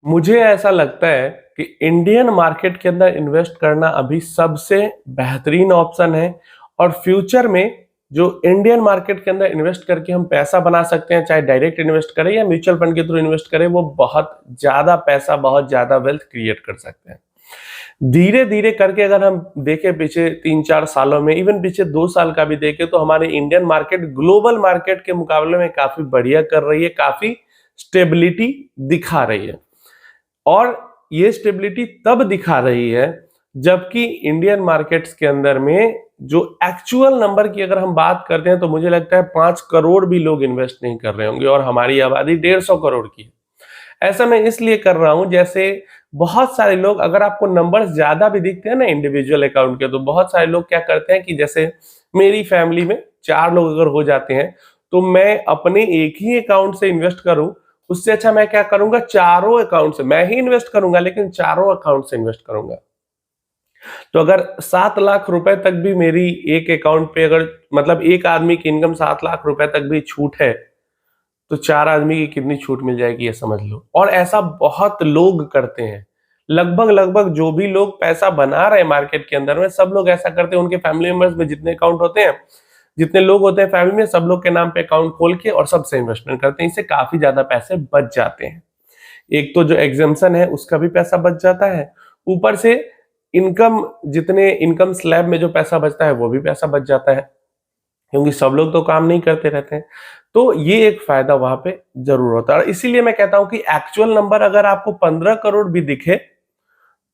मुझे ऐसा लगता है कि इंडियन मार्केट के अंदर इन्वेस्ट करना अभी सबसे बेहतरीन ऑप्शन है और फ्यूचर में जो इंडियन मार्केट के अंदर इन्वेस्ट करके हम पैसा बना सकते हैं, चाहे डायरेक्ट इन्वेस्ट करें या म्यूचुअल फंड के थ्रू इन्वेस्ट करें, वो बहुत ज्यादा पैसा, बहुत ज्यादा वेल्थ क्रिएट कर सकते हैं। धीरे धीरे करके अगर हम देखें पीछे 3-4 सालों में, इवन पीछे 2 साल का भी देखें, तो हमारे इंडियन मार्केट ग्लोबल मार्केट के मुकाबले में काफी बढ़िया कर रही है, काफी स्टेबिलिटी दिखा रही है। और ये स्टेबिलिटी तब दिखा रही है जबकि इंडियन मार्केट्स के अंदर में जो एक्चुअल नंबर की अगर हम बात करते हैं तो मुझे लगता है 5 करोड़ भी लोग इन्वेस्ट नहीं कर रहे होंगे और हमारी आबादी 150 करोड़ की है। ऐसा मैं इसलिए कर रहा हूं, जैसे बहुत सारे लोग, अगर आपको नंबर्स ज्यादा भी दिखते हैं ना इंडिविजुअल अकाउंट के, तो बहुत सारे लोग क्या करते हैं कि जैसे मेरी फैमिली में 4 लोग अगर हो जाते हैं तो मैं अपने एक ही अकाउंट से इन्वेस्ट करूं, उससे अच्छा मैं क्या करूंगा, चारों अकाउंट से मैं ही इन्वेस्ट करूंगा, लेकिन चारों अकाउंट से इन्वेस्ट करूंगा। तो अगर 7 लाख रुपए तक भी मेरी एक अकाउंट पे, अगर मतलब एक आदमी की इनकम 7 लाख रुपए तक भी छूट है, तो 4 आदमी की कितनी छूट मिल जाएगी ये समझ लो। और ऐसा बहुत लोग करते हैं, लगभग लगभग जो भी लोग पैसा बना रहे हैं मार्केट के अंदर में, सब लोग ऐसा करते हैं। उनके फैमिली मेंबर्स में जितने अकाउंट होते हैं, जितने लोग होते हैं फैमिली में, सब लोग के नाम पे अकाउंट खोल के और सबसे इन्वेस्टमेंट करते हैं। इससे काफी ज्यादा पैसे बच जाते हैं। एक तो जो एग्जाम्पशन है उसका भी पैसा बच जाता है, ऊपर से इनकम, जितने इनकम स्लैब में जो पैसा बचता है वो भी पैसा बच जाता है, क्योंकि सब लोग तो काम नहीं करते रहते हैं। तो ये एक फायदा वहां पे जरूर होता है। इसीलिए मैं कहता हूं कि एक्चुअल नंबर अगर आपको 15 करोड़ भी दिखे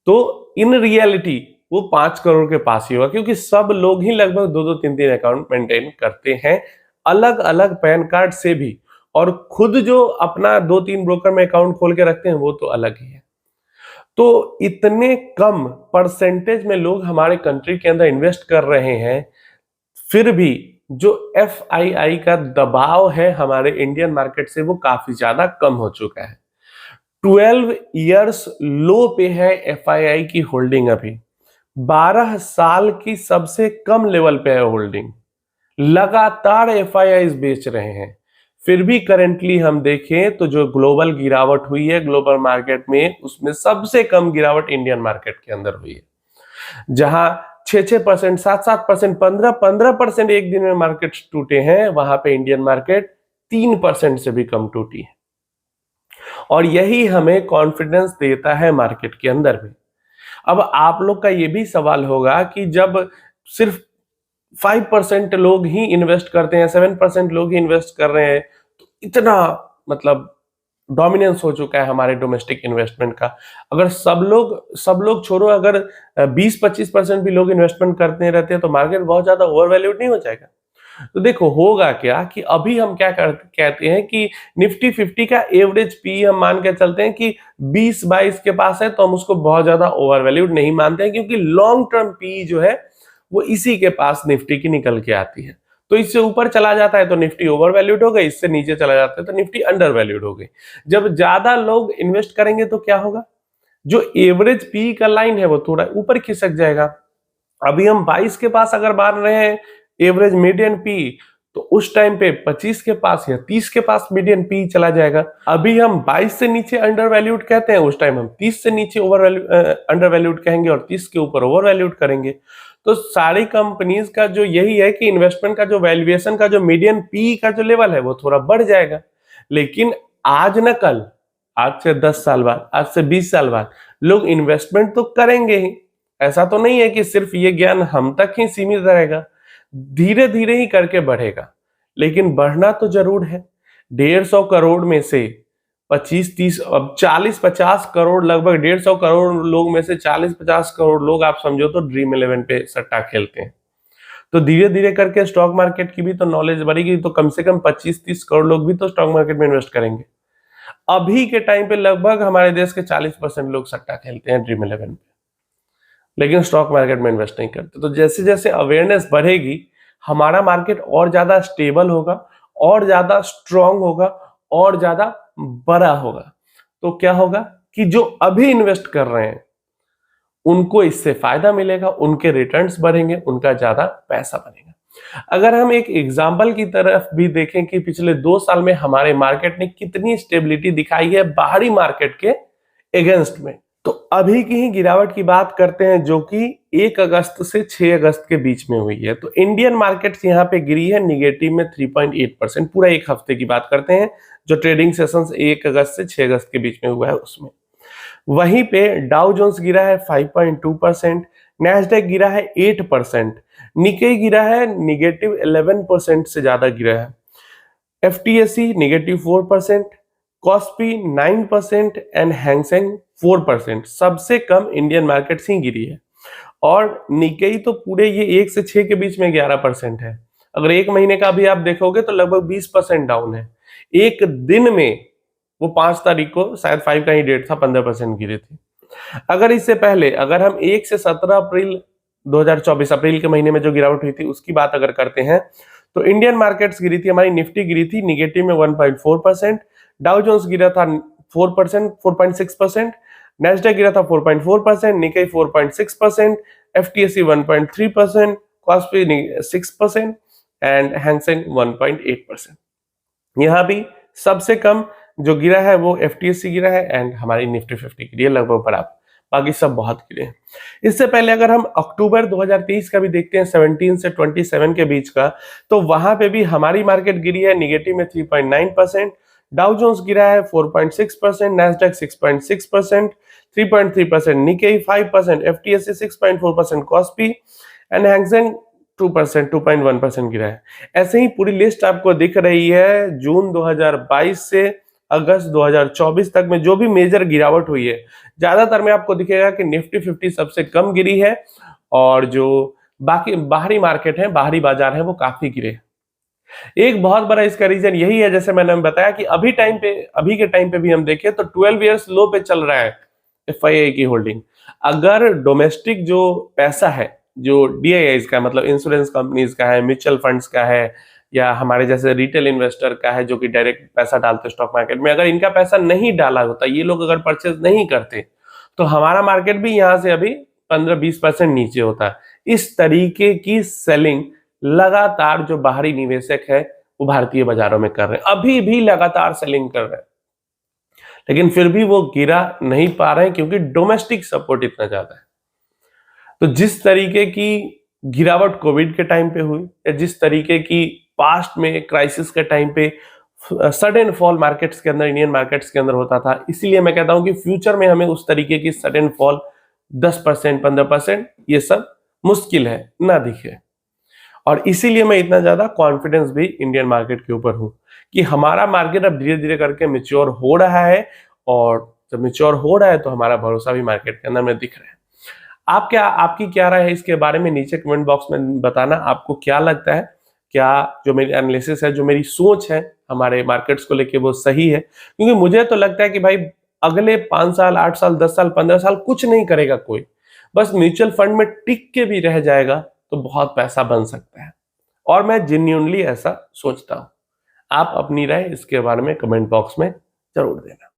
तो इन रियलिटी वो 5 करोड़ के पास ही होगा, क्योंकि सब लोग ही लगभग 2-2 3-3 अकाउंट मेंटेन करते हैं, अलग अलग पैन कार्ड से भी। और खुद जो अपना 2-3 ब्रोकर में अकाउंट खोल के रखते हैं वो तो अलग ही है। तो इतने कम परसेंटेज में लोग हमारे कंट्री के अंदर इन्वेस्ट कर रहे हैं, फिर भी जो एफआईआई का दबाव है हमारे इंडियन मार्केट से वो काफी ज्यादा कम हो चुका है। 12 इयर्स लो पे है एफआईआई की होल्डिंग अभी। 12 साल की सबसे कम लेवल पे है होल्डिंग। लगातार एफआईआई बेच रहे हैं। फिर भी करेंटली हम देखें तो जो ग्लोबल गिरावट हुई है ग्लोबल मार्केट में, उसमें सबसे कम गिरावट इंडियन मार्केट के अंदर हुई है। जहां 6-6%, 7-7%, 15-15% एक दिन में मार्केट टूटे हैं, वहां पे इंडियन मार्केट 3% से भी कम टूटी है। और यही हमें कॉन्फिडेंस देता है मार्केट के अंदर में। अब आप लोग का ये भी सवाल होगा कि जब सिर्फ 5% लोग ही इन्वेस्ट करते हैं, 7% लोग ही इन्वेस्ट कर रहे हैं, तो इतना मतलब डोमिनेंस हो चुका है हमारे डोमेस्टिक इन्वेस्टमेंट का। अगर सब लोग छोड़ो, अगर 20-25% भी लोग इन्वेस्टमेंट करते रहते हैं तो मार्केट बहुत ज्यादा ओवरवैल्यूड नहीं हो जाएगा। तो देखो होगा क्या कि अभी हम क्या कहते हैं कि निफ्टी 50 का एवरेज पी हम मान के चलते हैं कि 20-22 के पास है, तो हम उसको बहुत ज्यादा ओवरवैल्यूड नहीं मानते हैं, क्योंकि लॉन्ग टर्म पी जो है वो इसी के पास निफ्टी की निकल के आती है। तो इससे ऊपर चला जाता है तो निफ्टी ओवर वैल्यूड हो गई, इससे नीचे चला जाता है तो निफ्टी अंडर वैल्यूड हो गई। जब ज्यादा लोग इन्वेस्ट करेंगे तो क्या होगा, जो एवरेज पी का लाइन है वो थोड़ा ऊपर खिसक जाएगा। अभी हम 22 के पास अगर मान रहे हैं एवरेज मीडियन पी, तो उस टाइम पे 25 के पास या 30 के पास मीडियन पी चला जाएगा। अभी हम 22 से नीचे अंडर वैल्यूड कहते हैं, उस टाइम हम 30 से नीचे अंडर वैल्यूड कहेंगे और 30 के ऊपर ओवर वैल्यूड करेंगे। तो सारी कंपनीज का जो यही है कि इन्वेस्टमेंट का जो वैल्यूएशन का जो मीडियन पी का जो लेवल है वो थोड़ा बढ़ जाएगा। लेकिन आज न कल, आज से 10 साल बाद, आज से 20 साल बाद लोग इन्वेस्टमेंट तो करेंगे ही। ऐसा तो नहीं है कि सिर्फ ये ज्ञान हम तक ही सीमित रहेगा, धीरे धीरे ही करके बढ़ेगा, लेकिन बढ़ना तो जरूर है। 150 करोड़ में से 25-30, अब 40-50 करोड़, लगभग 150 करोड़ लोग में से 40-50 करोड़ लोग आप समझो तो ड्रीम 11 पे सट्टा खेलते हैं। तो धीरे धीरे करके स्टॉक मार्केट की भी तो नॉलेज बढ़ेगी, तो कम से कम 25-30 करोड़ लोग भी तो स्टॉक मार्केट में इन्वेस्ट करेंगे। अभी के टाइम पे लगभग हमारे देश के 40% लोग सट्टा खेलते हैं ड्रीम 11 पे, लेकिन स्टॉक मार्केट में इन्वेस्ट नहीं करते। तो जैसे जैसे अवेयरनेस बढ़ेगी, हमारा मार्केट और ज्यादा स्टेबल होगा, और ज्यादा स्ट्रांग होगा, और ज्यादा बड़ा होगा। तो क्या होगा कि जो अभी इन्वेस्ट कर रहे हैं उनको इससे फायदा मिलेगा, उनके रिटर्न्स बढ़ेंगे, उनका ज्यादा पैसा बनेगा। अगर हम एक एग्जांपल की तरफ भी देखें कि पिछले 2 साल में हमारे मार्केट ने कितनी स्टेबिलिटी दिखाई है बाहरी मार्केट के अगेंस्ट में। तो अभी की ही गिरावट की बात करते हैं जो कि 1 अगस्त से 6 अगस्त के बीच में हुई है। तो इंडियन मार्केट्स यहाँ पे गिरी है निगेटिव में 3.8%। पूरा एक हफ्ते की बात करते हैं जो ट्रेडिंग सेशंस 1 अगस्त से 6 अगस्त के बीच में हुआ है उसमें। वहीं पे डाउ जोन्स गिरा है 5.2%, नैस्डैक गिरा है 8%, निकेई गिरा है निगेटिव 11% से ज्यादा गिरा है, FTSE negative 4%, KOSPI 9% and Hang Seng 4%। सबसे कम इंडियन मार्केट्स ही गिरी है। और निकेई तो पूरे ये 1 से 6 के बीच में 11% है। अगर एक महीने का भी आप देखोगे तो लगभग 20% डाउन है। एक दिन में वो 5 तारीख को शायद 5 का ही डेट था, 15% गिरे थे। अगर इससे पहले अगर हम 1 से 17 अप्रैल 2024 अप्रैल के महीने में जो गिरावट हुई थी उसकी बात अगर करते हैं तो इंडियन मार्केट्स गिरी थी, हमारी निफ्टी गिरी थी निगेटिव में 1.4%, डाउ जोन्स गिरा था 4%, 4.6%, नैस्डैक गिरा था 4.4%, Nikkei 4.6%, FTSE 1.3%, KOSPI 6% and Hang Seng 1.8%। यहाँ भी सबसे कम जो गिरा है वो एफटीएसई गिरा है एंड हमारी निफ्टी 50 गिरी है लगभग बराबर, बाकी सब बहुत गिरे हैं। इससे पहले अगर हम अक्टूबर 2023 का भी देखते हैं 17 से 27 के बीच का, तो वहां पे भी हमारी मार्केट गिरी है निगेटिव में 3.9%, डाउ जोन्स गिरा है 4.6%, Nasdaq 6.6%, 3.3%, Nikkei 5%, FTSE 6.4%, KOSPI and Hang Seng 2%, 2.1% गिरा है। ऐसे ही पूरी लिस्ट आपको दिख रही है जून 2022 से अगस्त 2024 तक में जो भी मेजर गिरावट हुई है, ज्यादातर में आपको दिखेगा कि निफ्टी 50 सबसे कम गिरी है और जो बाकी बाहरी मार्केट है, बाहरी बाजार है, वो काफी गिरे। एक बहुत बड़ा इसका रीजन यही है, जैसे मैंने बताया कि अभी के टाइम पे भी हम देखें तो 12 इयर्स लो पे चल रहा है एफआईआई की होल्डिंग। अगर डोमेस्टिक जो पैसा है, जो डीआईआईज का मतलब इंश्योरेंस कंपनीज का है, म्यूचुअल फंड्स का है, या हमारे जैसे रिटेल इन्वेस्टर का है जो कि डायरेक्ट पैसा डालते स्टॉक मार्केट में, अगर इनका पैसा नहीं डाला होता, ये लोग अगर परचेज नहीं करते, तो हमारा मार्केट भी यहाँ से अभी 15-20% नीचे होता है। इस तरीके की सेलिंग लगातार जो बाहरी निवेशक है वो भारतीय बाजारों में कर रहे हैं, अभी भी लगातार सेलिंग कर रहे हैं, लेकिन फिर भी वो गिरा नहीं पा रहे हैं क्योंकि डोमेस्टिक सपोर्ट इतना ज्यादा है। तो जिस तरीके की गिरावट कोविड के टाइम पे हुई या जिस तरीके की पास्ट में क्राइसिस के टाइम पे सडन फॉल मार्केट्स के अंदर, इंडियन मार्केट्स के अंदर होता था, इसीलिए मैं कहता हूं कि फ्यूचर में हमें उस तरीके की सडन फॉल 10%, 15% ये सब मुश्किल है ना दिखे। और इसीलिए मैं इतना ज्यादा कॉन्फिडेंस भी इंडियन मार्केट के ऊपर हूं कि हमारा मार्केट अब धीरे धीरे करके मेच्योर हो रहा है, और जब मेच्योर हो रहा है तो हमारा भरोसा भी मार्केट के अंदर में दिख रहा है। आपकी क्या राय है इसके बारे में नीचे कमेंट बॉक्स में बताना। आपको क्या लगता है, क्या जो मेरी एनालिसिस है, जो मेरी सोच है हमारे मार्केट्स को लेके वो सही है? क्योंकि मुझे तो लगता है कि भाई अगले 5 साल, 8 साल, 10 साल, 15 साल कुछ नहीं करेगा कोई, बस म्यूचुअल फंड में टिक के भी रह जाएगा तो बहुत पैसा बन सकता है, और मैं जेन्युइनली ऐसा सोचता हूं। आप अपनी राय इसके बारे में कमेंट बॉक्स में जरूर देना।